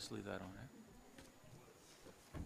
just leave that on, eh?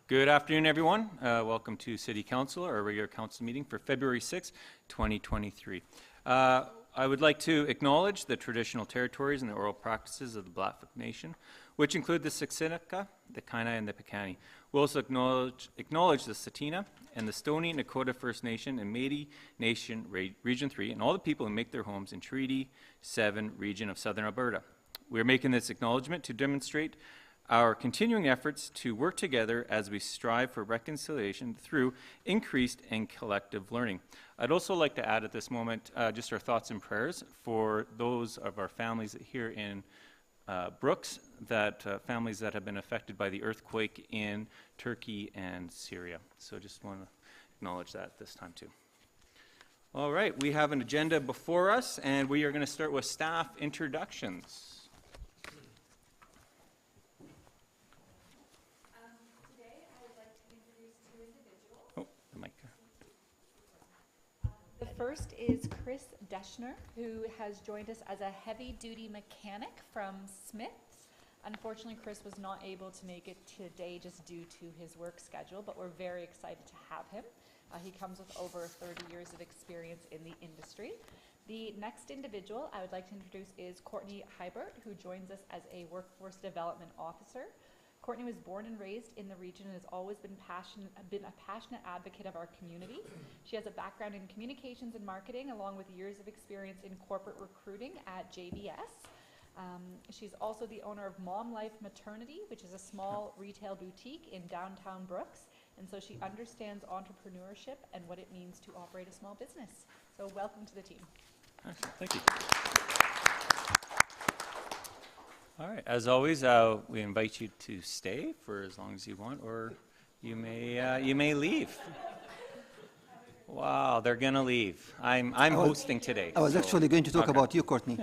Good afternoon, everyone. Welcome to City Council, our regular council meeting for February 6, 2023. I would like to acknowledge the traditional territories and the oral practices of the Blackfoot Nation, which include the Siksika, the Kainai, and the Piikani. We also acknowledge the Tsuut'ina and the Stoney Nakoda First Nation and Métis Nation Region 3, and all the people who make their homes in Treaty 7 region of Southern Alberta. We are making this acknowledgement to demonstrate our continuing efforts to work together as we strive for reconciliation through increased and collective learning. I'd also like to add at this moment just our thoughts and prayers for those of our families here in Brooks, families that have been affected by the earthquake in Turkey and Syria. So just want to acknowledge that this time too. All right, we have an agenda before us, and we are going to start with staff introductions. The first is Chris Deschner, who has joined us as a heavy-duty mechanic from Smiths. Unfortunately, Chris was not able to make it today just due to his work schedule, but we're very excited to have him. He comes with over 30 years of experience in the industry. The next individual I would like to introduce is Courtney Hybert, who joins us as a workforce development officer. Courtney was born and raised in the region and has always been a passionate advocate of our community. She has a background in communications and marketing, along with years of experience in corporate recruiting at JBS. She's also the owner of Mom Life Maternity, which is a small retail boutique in downtown Brooks. And so she understands entrepreneurship and what it means to operate a small business. So welcome to the team. Excellent. Thank you. All right, as always, we invite you to stay for as long as you want, or you may leave. Wow, they're gonna leave. I'm hosting today. I was actually going to talk about you, Courtney.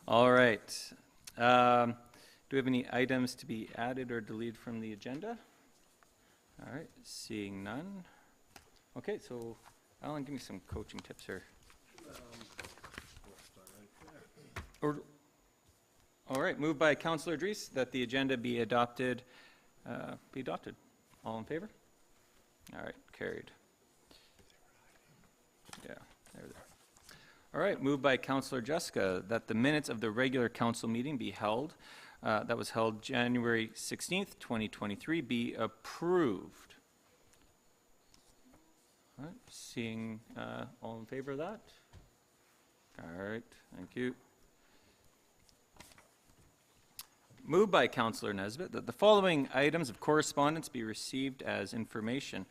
All right. Do we have any items to be added or deleted from the agenda? All right, seeing none. Okay, so Alan, give me some coaching tips here. All right, moved by Councillor Dries that the agenda be adopted. All in favor? All right, carried. Yeah, there. All right, moved by Councillor Jessica that the minutes of the regular council meeting be held, that was held January 16th, 2023, be approved. All right, seeing all in favor of that? All right, thank you. Moved by Councillor Nesbitt that the following items of correspondence be received as information.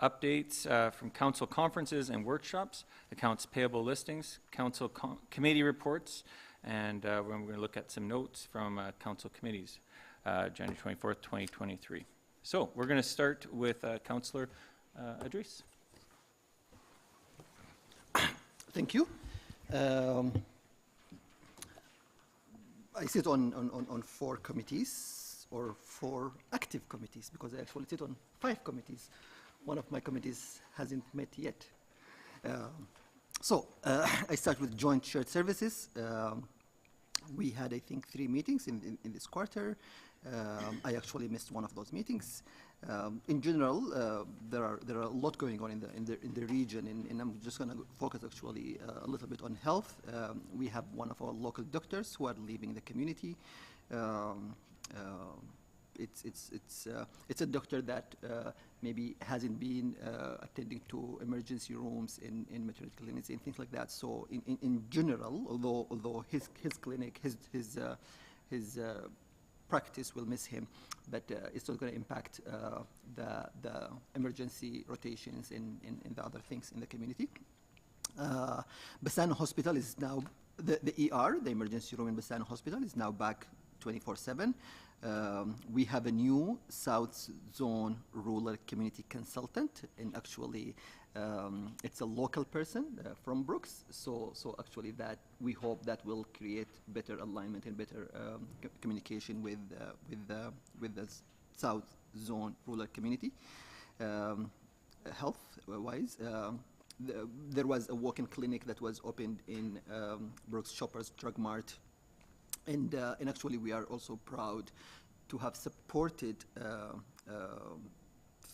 Updates from council conferences and workshops, accounts payable listings, council committee reports, and we're going to look at some notes from council committees, January 24th, 2023. So we're going to start with Councillor Dries. Thank you. I sit on 4 committees, or 4 active committees, because I actually sit on 5 committees. One of my committees hasn't met yet. I start with Joint Shared Services. We had, I think, 3 meetings in this quarter. I actually missed one of those meetings. In general, there are a lot going on in the region, and I'm just going to focus actually a little bit on health. We have one of our local doctors who are leaving the community. It's a doctor that maybe hasn't been attending to emergency rooms in maternity clinics and things like that. So in general, although his clinic, his practice will miss him, but it's not going to impact the emergency rotations and the other things in the community. Bassano Hospital is now, the ER, the emergency room in Bassano Hospital is now back 24/7. We have a new South Zone Rural Community Consultant, and actually it's a local person from Brooks, so actually that we hope that will create better alignment and better communication with the South Zone Rural Community. Health-wise, there was a walk-in clinic that was opened in Brooks Shoppers Drug Mart. And actually, we are also proud to have supported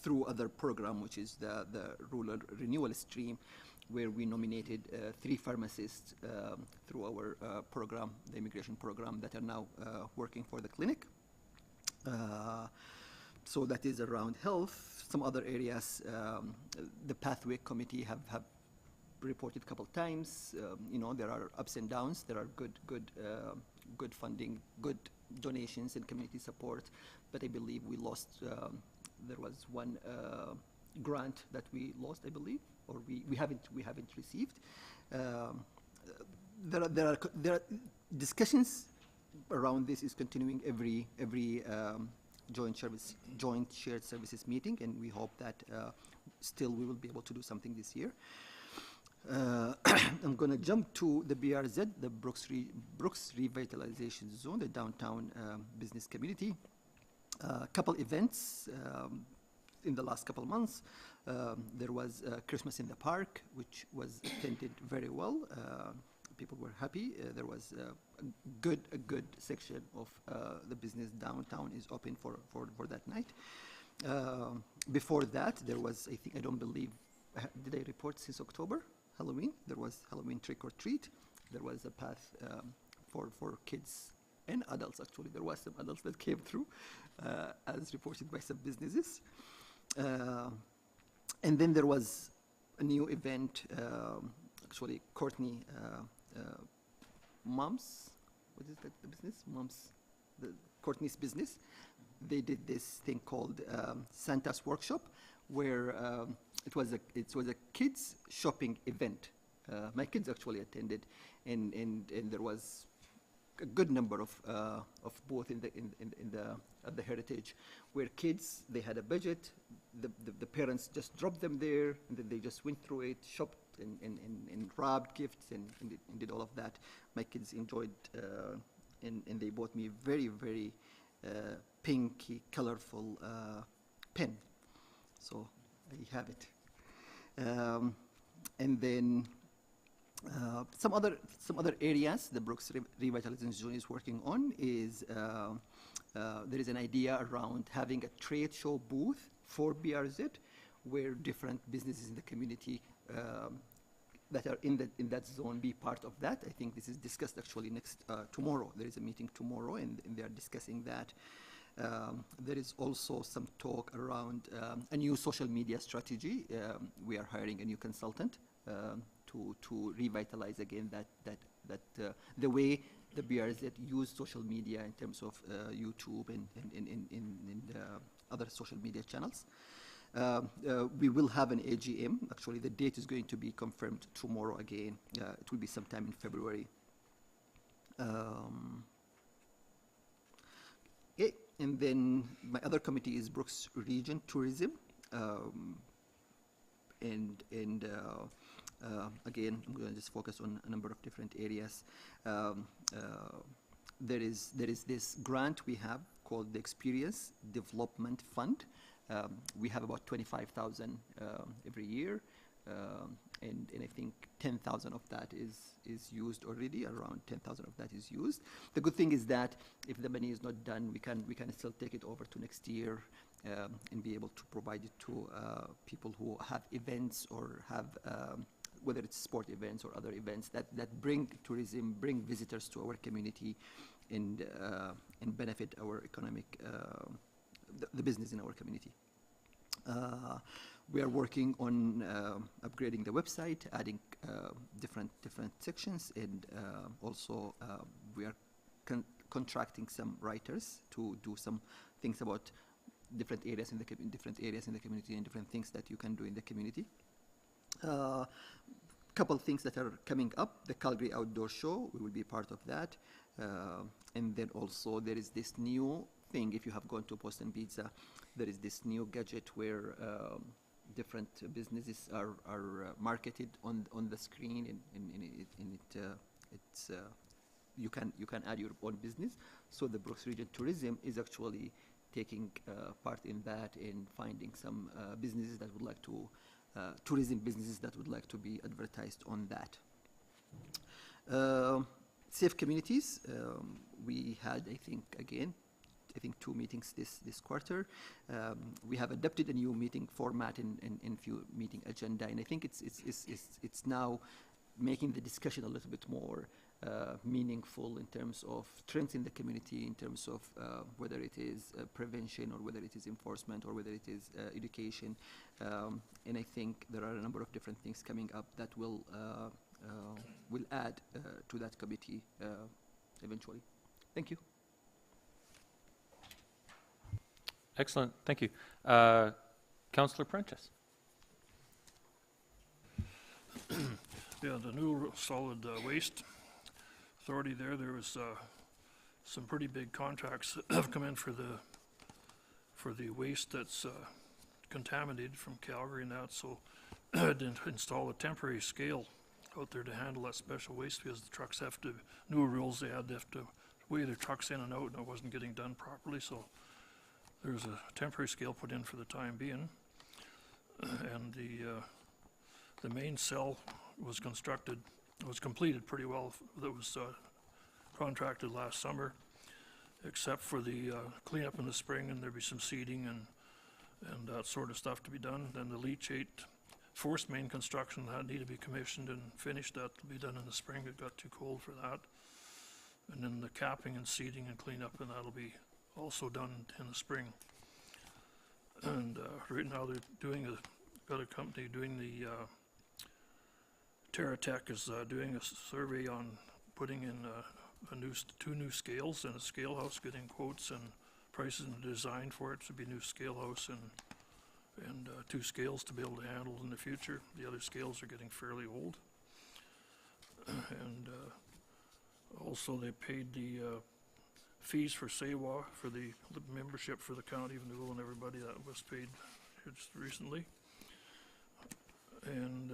through other program, which is the Rural Renewal Stream, where we nominated 3 pharmacists through our program, the immigration program, that are now working for the clinic. So that is around health. Some other areas, the Pathway Committee have reported a couple times. You know, there are ups and downs. There are good funding, good donations and community support. But I believe we lost, there was one grant that we lost, I believe, or we haven't received. There are discussions around this is continuing every joint shared services meeting, and we hope that still we will be able to do something this year. I'm going to jump to the BRZ, the Brooks Revitalization Zone, the downtown business community. Couple events in the last couple of months. There was Christmas in the Park, which was attended very well. People were happy. There was a good section of the business downtown is open for that night. Before that, there was, I don't believe, did I report since October? Halloween. There was Halloween trick or treat. There was a path for kids and adults. Actually, there was some adults that came through, as reported by some businesses. And then there was a new event. Actually, Courtney Moms. What is that? The business Moms. Courtney's business. They did this thing called Santa's Workshop, where it was a kids shopping event. My kids actually attended, and there was a good number of both at the Heritage, where kids, they had a budget. The parents just dropped them there, and then they just went through it, shopped and wrapped gifts and did all of that. My kids enjoyed, and they bought me very, very pinky, colorful pen. So I have it. And then some other areas the Brooks Revitalization Zone is working on is there is an idea around having a trade show booth for BRZ, where different businesses in the community that are in that zone be part of that. I think this is discussed actually tomorrow. There is a meeting tomorrow, and they are discussing that. There is also some talk around a new social media strategy. We are hiring a new consultant to revitalize again that the way the BRZ use social media in terms of YouTube and other social media channels. We will have an AGM. Actually, the date is going to be confirmed tomorrow again. It will be sometime in February. Okay. And then my other committee is Brooks Region Tourism. Again, I'm going to just focus on a number of different areas. There is this grant we have called the Experience Development Fund. We have about 25,000 every year, and I think 10,000 of that is used already. Around 10,000 of that is used. The good thing is that if the money is not done, we can still take it over to next year and be able to provide it to people who have events or have whether it's sport events or other events that bring tourism, bring visitors to our community, and benefit our economic the business in our community. We are working on upgrading the website, adding different sections, and also we are contracting some writers to do some things about different areas in the community and different things that you can do in the community. Couple things that are coming up: the Calgary Outdoor Show, we will be part of that, and then also there is this new thing. If you have gone to Boston Pizza, there is this new gadget where different businesses are marketed on the screen, and it's you can add your own business. So the Brooks Region Tourism is actually taking part in that and finding some businesses that would like to tourism businesses that would like to be advertised on that. Safe communities, we had, I think 2 meetings this quarter. We have adopted a new meeting format in few meeting agenda, and I think it's now making the discussion a little bit more meaningful in terms of trends in the community, in terms of whether it is prevention or whether it is enforcement or whether it is education. And I think there are a number of different things coming up that will add to that committee eventually. Thank you. Excellent, thank you. Councillor Prentice. Yeah, the new solid waste authority there was some pretty big contracts that have come in for the waste that's contaminated from Calgary and that, so I didn't install a temporary scale out there to handle that special waste because the trucks have to, new rules they have to weigh their trucks in and out, and it wasn't getting done properly, so there's a temporary scale put in for the time being. And the main cell was completed pretty well. That was contracted last summer, except for the cleanup in the spring, and there'd be some seeding and that sort of stuff to be done. Then the leachate forced main construction that needed to be commissioned and finished. That will be done in the spring. It got too cold for that. And then the capping and seeding and cleanup, and that'll be also done in the spring. And right now they're got a company doing the TerraTech is doing a survey on putting in two new scales and a scale house, getting quotes and prices and design for it. To be new scale house and 2 scales to be able to handle in the future. The other scales are getting fairly old. And also they paid the fees for SAWA, for the membership for the County of Newell and everybody. That was paid just recently. And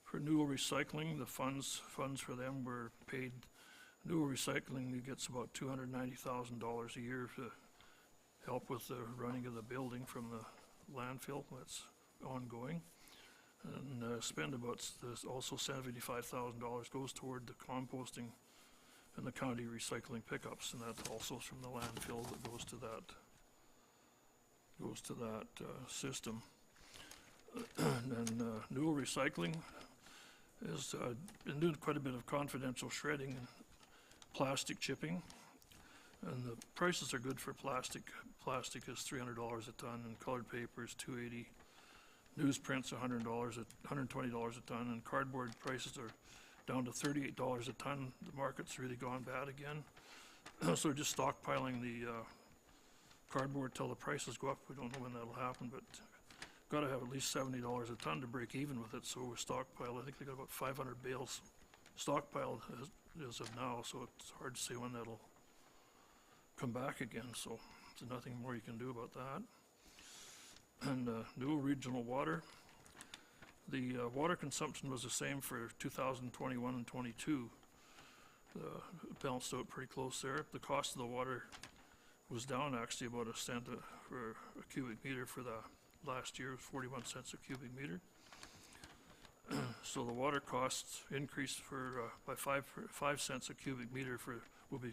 for Newell Recycling, the funds for them were paid. Newell Recycling gets about $290,000 a year to help with the running of the building from the landfill. That's ongoing. And spend about also $75,000 goes toward the composting and the county recycling pickups, and that's also from the landfill that goes to that system. And then Newell Recycling has been doing quite a bit of confidential shredding and plastic chipping, and the prices are good for plastic. Plastic is $300 a ton, and colored paper is $280. Newsprints $120 a ton, and cardboard prices are down to $38 a ton. The market's really gone bad again. So we're just stockpiling the cardboard till the prices go up. We don't know when that'll happen, but got to have at least $70 a ton to break even with it. So we're stockpiled. I think they got about 500 bales stockpiled as of now. So it's hard to say when that'll come back again. So there's nothing more you can do about that. And Newell Regional Water. The water consumption was the same for 2021 and 22. Balanced out pretty close there. The cost of the water was down actually about a cent for a cubic meter for the last year. It was 41 cents a cubic meter. So the water costs increased by 5 cents a cubic meter. We'll be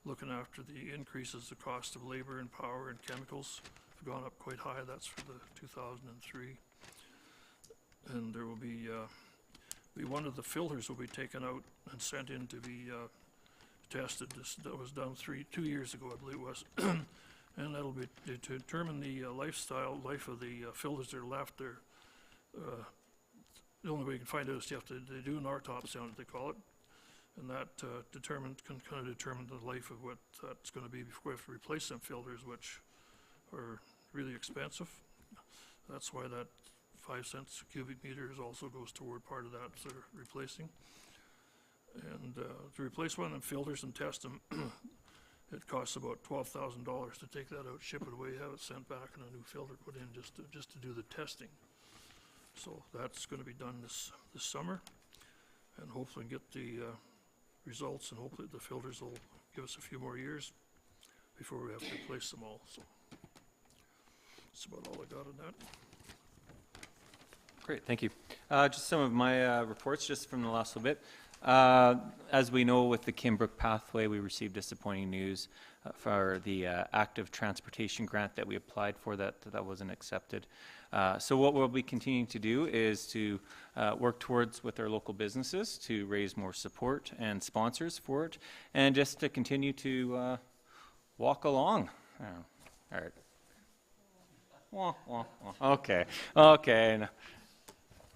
looking after the increases. The cost of labor and power and chemicals have gone up quite high. That's for the 2003. And there will be one of the filters will be taken out and sent in to be tested. That was done 2 years ago, I believe it was. And that'll be to determine the life of the filters that are left there. The only way you can find out is they do an autopsy on it, they call it. And that can kind of determine the life of what that's going to be before we have to replace them filters, which are really expensive. That's why that 5 cents a cubic meter also goes toward part of that sort of replacing. And to replace one of them filters and test them, it costs about $12,000 to take that out, ship it away, have it sent back, and a new filter put in just to do the testing. So that's going to be done this summer, and hopefully get the results, and hopefully the filters will give us a few more years before we have to replace them all. So that's about all I got on that. Great, thank you. Just some of my reports, just from the last little bit. As we know, with the Kimbrook Pathway, we received disappointing news for the active transportation grant that we applied for that wasn't accepted. So what we'll be continuing to do is to work towards with our local businesses to raise more support and sponsors for it, and just to continue to walk along. All right. Wah, wah, wah. Okay, okay.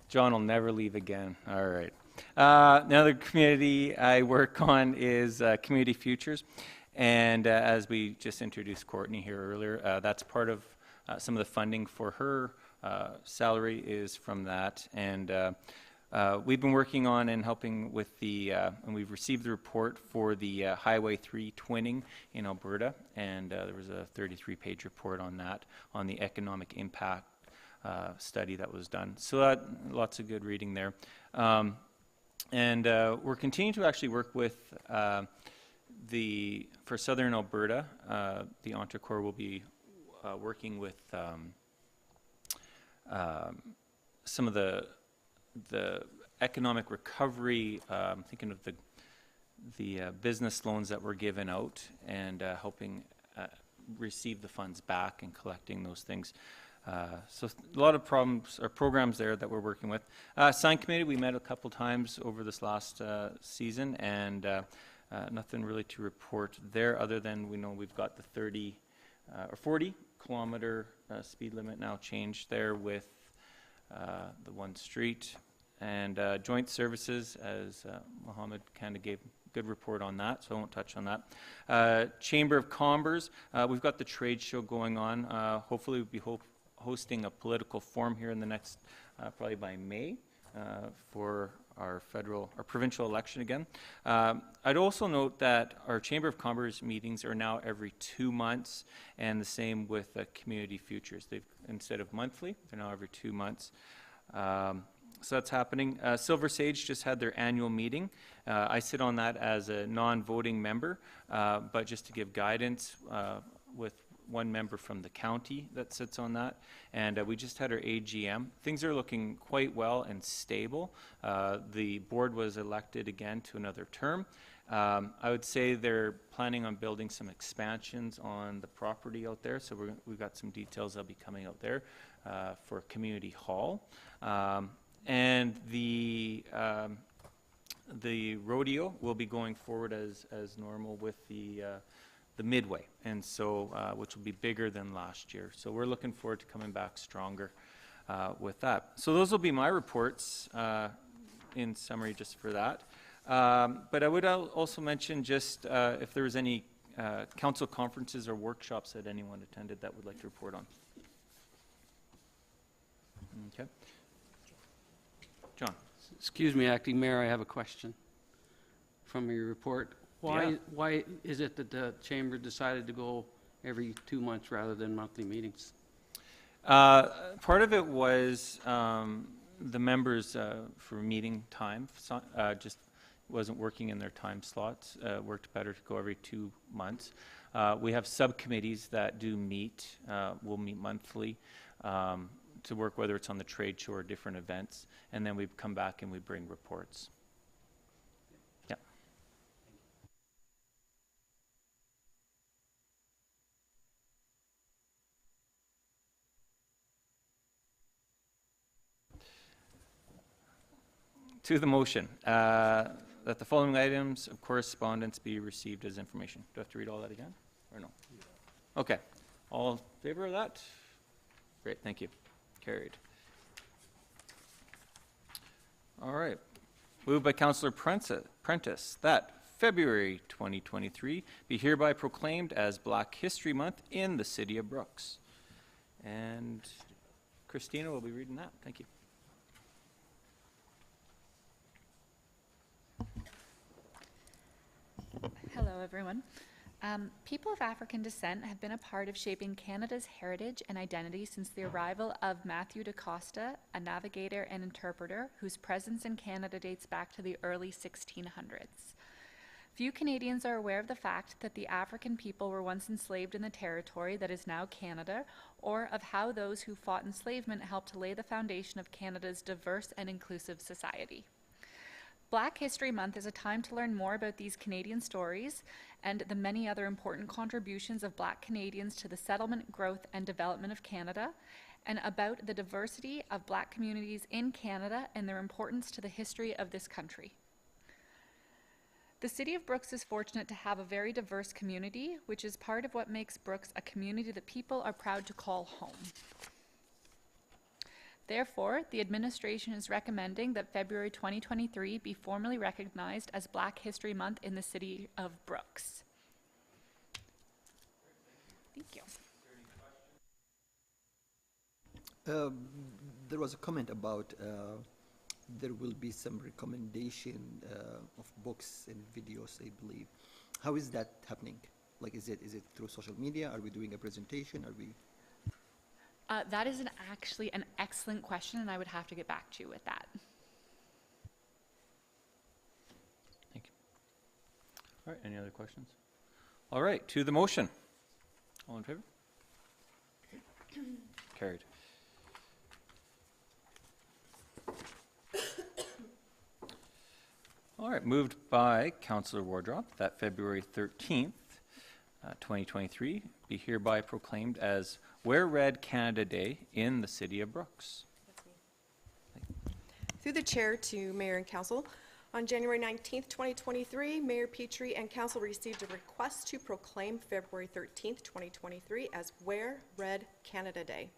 John will never leave again. All right. Another community I work on is Community Futures. And as we just introduced Courtney here earlier, that's part of some of the funding for her salary is from that. And we've been working on and helping with the, and we've received the report for the Highway 3 twinning in Alberta. And there was a 33-page report on that, on the economic impact study that was done. So lots of good reading there. And we're continuing to actually work with for Southern Alberta, the Entrecour will be working with some of the economic recovery, thinking of the business loans that were given out and helping receive the funds back and collecting those things. So a lot of programs there that we're working with. Sign committee, we met a couple times over this last season, and nothing really to report there other than we know we've got the 30 or 40 kilometer speed limit now changed there with the one street. And joint services, as Mohammed kind of gave a good report on that, so I won't touch on that. Chamber of Commerce, we've got the trade show going on. Hopefully we'll be hosting a political forum here in the next, probably by May, for our provincial election again. I'd also note that our Chamber of Commerce meetings are now every 2 months, and the same with Community Futures. Instead of monthly, they're now every 2 months. So that's happening. Silver Sage just had their annual meeting. I sit on that as a non-voting member, but just to give guidance with one member from the county that sits on that. And we just had our AGM. Things are looking quite well and stable. The board was elected again to another term. I would say they're planning on building some expansions on the property out there. So we've got some details that'll be coming out there for Community Hall. And the rodeo will be going forward as normal with the Midway, and so which will be bigger than last year. So we're looking forward to coming back stronger with that. So those will be my reports in summary, just for that. But I would also mention just if there was any council conferences or workshops that anyone attended that would like to report on. Okay. John. Excuse me, Acting Mayor, I have a question from your report. Yeah. Why is it that the chamber decided to go every 2 months rather than monthly meetings? Part of it was the members for meeting time just wasn't working in their time slots. Worked better to go every 2 months. We have subcommittees that do meet. We'll meet monthly to work, whether it's on the trade show or different events, and then we come back and we bring reports. Yeah. To the motion, that the following items of correspondence be received as information. Do I have to read all that again, or no? Okay. All in favor of that? Great, thank you. Carried. All right. Moved by Councillor Prentice that February 2023 be hereby proclaimed as Black History Month in the City of Brooks. And Christina will be reading that. Thank you. Hello, everyone. People of African descent have been a part of shaping Canada's heritage and identity since the arrival of Matthew da Costa, a navigator and interpreter whose presence in Canada dates back to the early 1600s. Few Canadians are aware of the fact that the African people were once enslaved in the territory that is now Canada, or of how those who fought enslavement helped to lay the foundation of Canada's diverse and inclusive society. Black History Month is a time to learn more about these Canadian stories and the many other important contributions of Black Canadians to the settlement, growth, and development of Canada, and about the diversity of Black communities in Canada and their importance to the history of this country. The City of Brooks is fortunate to have a very diverse community, which is part of what makes Brooks a community that people are proud to call home. Therefore, the administration is recommending that February 2023 be formally recognized as Black History Month in the City of Brooks. Thank you. There was a comment about there will be some recommendation of books and videos, I believe. How is that happening? Like, is it through social media? Are we doing a presentation? Are we? That is actually an excellent question, and I would have to get back to you with that. Thank you. All right, any other questions? All right, to the motion. All in favor? Carried. All right, moved by Councillor Wardrop that February 13th, 2023 be hereby proclaimed as Wear Red Canada Day in the City of Brooks. Through the chair to Mayor and Council, on January 19th, 2023, Mayor Petrie and Council received a request to proclaim February 13th, 2023 as Wear Red Canada Day.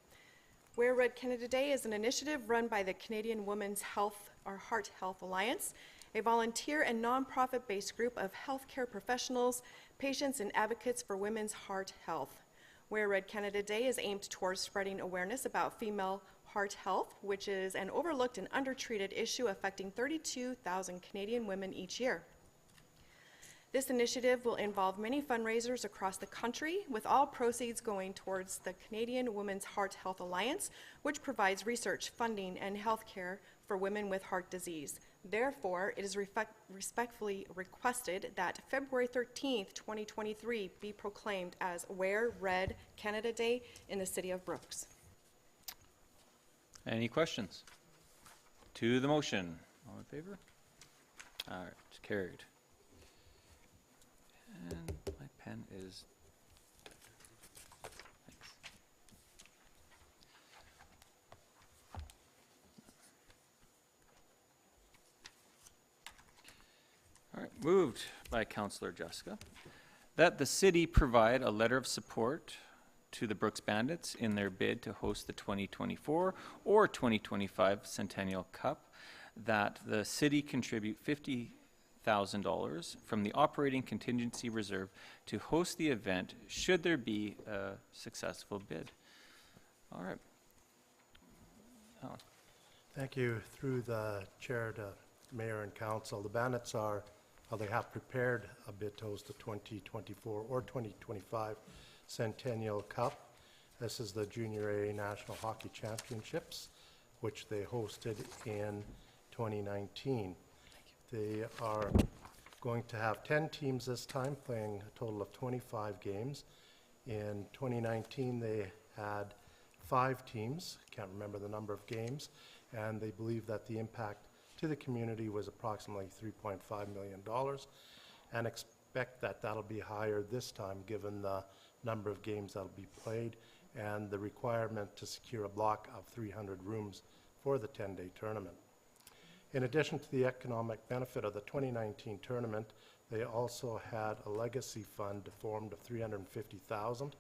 Wear Red Canada Day is an initiative run by the Canadian Women's Health or Heart Health Alliance, a volunteer and nonprofit-based group of healthcare professionals, patients, and advocates for women's heart health. Wear Red Canada Day is aimed towards spreading awareness about female heart health, which is an overlooked and undertreated issue affecting 32,000 Canadian women each year. This initiative will involve many fundraisers across the country, with all proceeds going towards the Canadian Women's Heart Health Alliance, which provides research, funding, and health care for women with heart disease. Therefore, it is respectfully requested that February 13th, 2023 be proclaimed as Wear Red Canada Day in the City of Brooks. Any questions? To the motion. All in favor? All right, carried. And my pen is, thanks. All right, moved by Councillor Jessica that the city provide a letter of support to the Brooks Bandits in their bid to host the 2024 or 2025 Centennial Cup, that the city contribute $50,000 from the operating contingency reserve to host the event should there be a successful bid. All right. Alan. Thank you. Through the chair to mayor and council, the Bandits they have prepared a bid to host the 2024 or 2025 Centennial Cup. This is the Junior A National Hockey Championships, which they hosted in 2019. They are going to have 10 teams this time, playing a total of 25 games. In 2019, they had 5 teams, can't remember the number of games, and they believe that the impact to the community was approximately $3.5 million, and expect that that'll be higher this time given the number of games that'll be played and the requirement to secure a block of 300 rooms for the 10-day tournament. In addition to the economic benefit of the 2019 tournament, they also had a legacy fund formed of $350,000,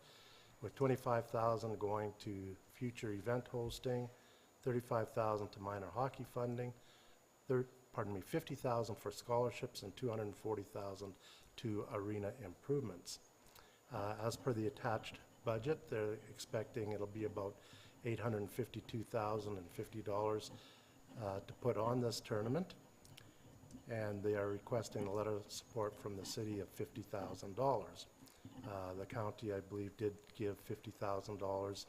with $25,000 going to future event hosting, $35,000 to minor hockey funding, $50,000 for scholarships, and $240,000 to arena improvements. As per the attached budget, they're expecting it'll be about $852,050 to put on this tournament, and they are requesting a letter of support from the city of $50,000. The county, I believe, did give $50,000,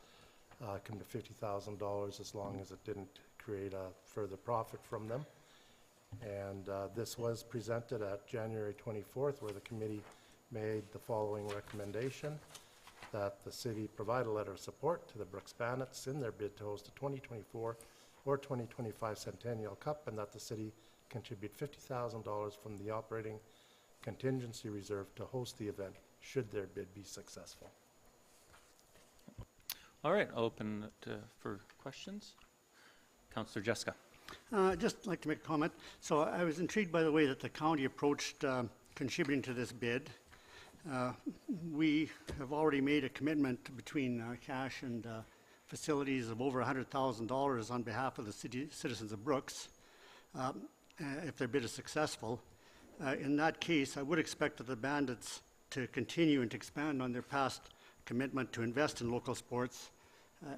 come to $50,000 as long as it didn't create a further profit from them. And this was presented at January 24th, where the committee made the following recommendation: that the city provide a letter of support to the Brooks Bandits in their bid to host the 2024 or 2025 Centennial Cup, and that the city contribute $50,000 from the operating contingency reserve to host the event, should their bid be successful. All right, I'll open it for questions. Councillor Jessica. Just like to make a comment. So I was intrigued by the way that the county approached contributing to this bid. We have already made a commitment between cash and facilities of over $100,000 on behalf of the citizens of Brooks, if their bid is successful. In that case, I would expect that the Bandits to continue and to expand on their past commitment to invest in local sports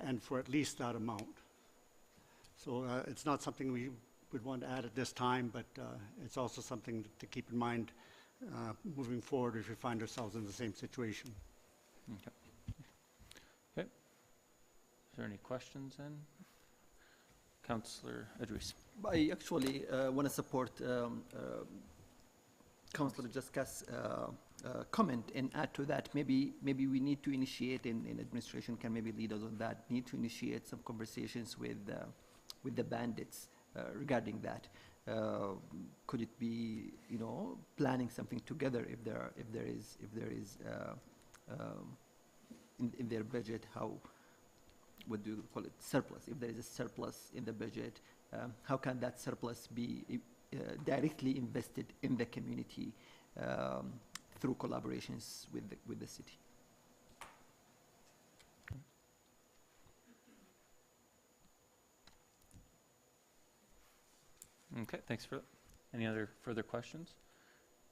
and for at least that amount. So it's not something we would want to add at this time, but it's also something to keep in mind moving forward if we find ourselves in the same situation. Okay. Okay. Is there any questions then? Councillor Idris. I actually want to support Councillor Jessica's comment and add to that. Maybe we need to initiate, in administration can maybe lead us on that, need to initiate some conversations with the Bandits regarding that. Could it be, planning something together if there is in their budget, what do you call it, surplus? If there is a surplus in the budget, how can that surplus be directly invested in the community through collaborations with the city? Okay, thanks for that. Any other further questions?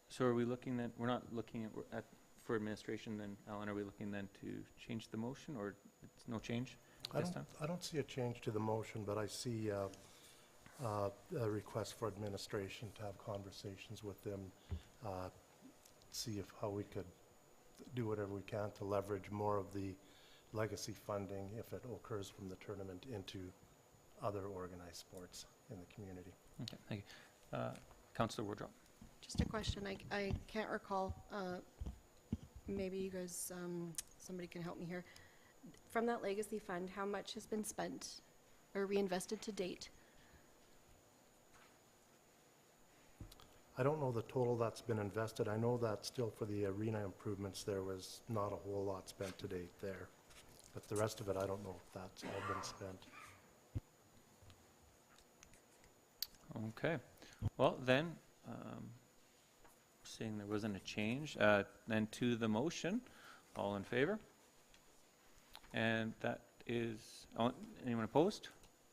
So are we looking at, we're not looking at for administration then, Alan, are we looking then to change the motion, or it's no change this time? I don't see a change to the motion, but I see a request for administration to have conversations with them, see how we could do whatever we can to leverage more of the legacy funding, if it occurs from the tournament, into other organized sports in the community. Okay, thank you. Councillor Wardrop. Just a question. I can't recall. Maybe you guys, somebody can help me here. From that legacy fund, how much has been spent or reinvested to date? I don't know the total that's been invested. I know that still for the arena improvements, there was not a whole lot spent to date there. But the rest of it, I don't know if that's all been spent. Okay, well then, seeing there wasn't a change, then to the motion, all in favor? And that is, anyone opposed?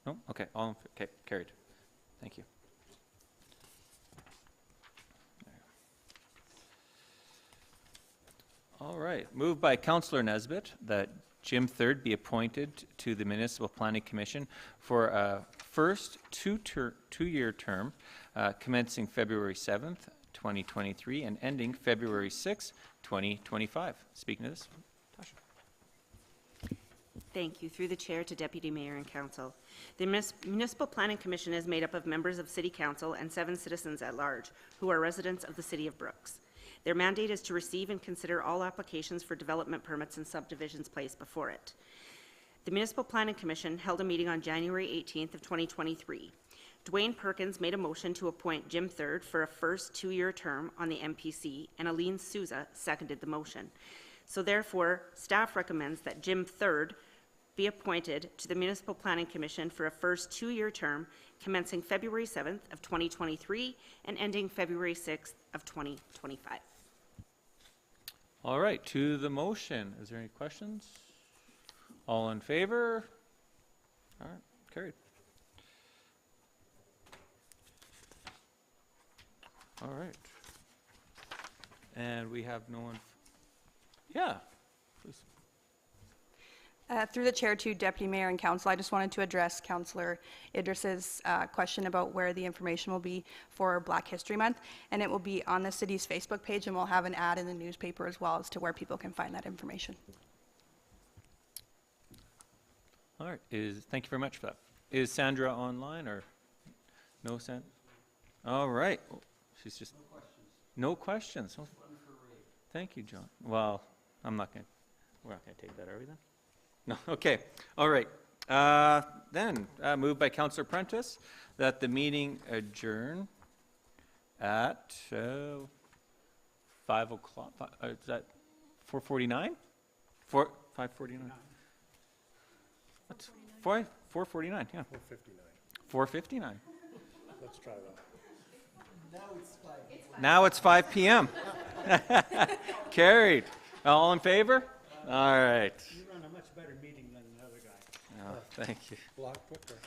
No? Okay, okay, carried. Thank you. All right, moved by Councillor Nesbitt that Jim Third be appointed to the Municipal Planning Commission for a first two-year term commencing February 7th, 2023 and ending February 6th, 2025. Speaking of this, Tasha. Thank you. Through the chair to Deputy Mayor and Council. The Municipal Planning Commission is made up of members of City Council and 7 citizens at large who are residents of the City of Brooks. Their mandate is to receive and consider all applications for development permits and subdivisions placed before it. The Municipal Planning Commission held a meeting on January 18th of 2023. Dwayne Perkins made a motion to appoint Jim Third for a first 2-year term on the MPC, and Aline Souza seconded the motion. So therefore, staff recommends that Jim Third be appointed to the Municipal Planning Commission for a first 2-year term commencing February 7th of 2023 and ending February 6th of 2025. All right, to the motion. Is there any questions? All in favor? All right, carried. All right. And we have no one. Yeah, please. Through the chair to Deputy Mayor and Council, I just wanted to address Councillor Idris's question about where the information will be for Black History Month, and it will be on the city's Facebook page, and we'll have an ad in the newspaper as well as to where people can find that information. All right, thank you very much for that. Is Sandra online or no, Sandra? All right. Oh, she's just. No questions. Oh, thank you, John. Well, we're not going to take that, are we then? No, okay. All right. Then, moved by Councillor Prentice that the meeting adjourn at 5 o'clock. Is that 4:49? 5:49? That's 4:49, yeah. 4:59. 4:59. Let's try that. Now it's 5 p.m. Carried. All in favor? All right. You run a much better meeting than the other guy. Oh, thank you. A lot quicker.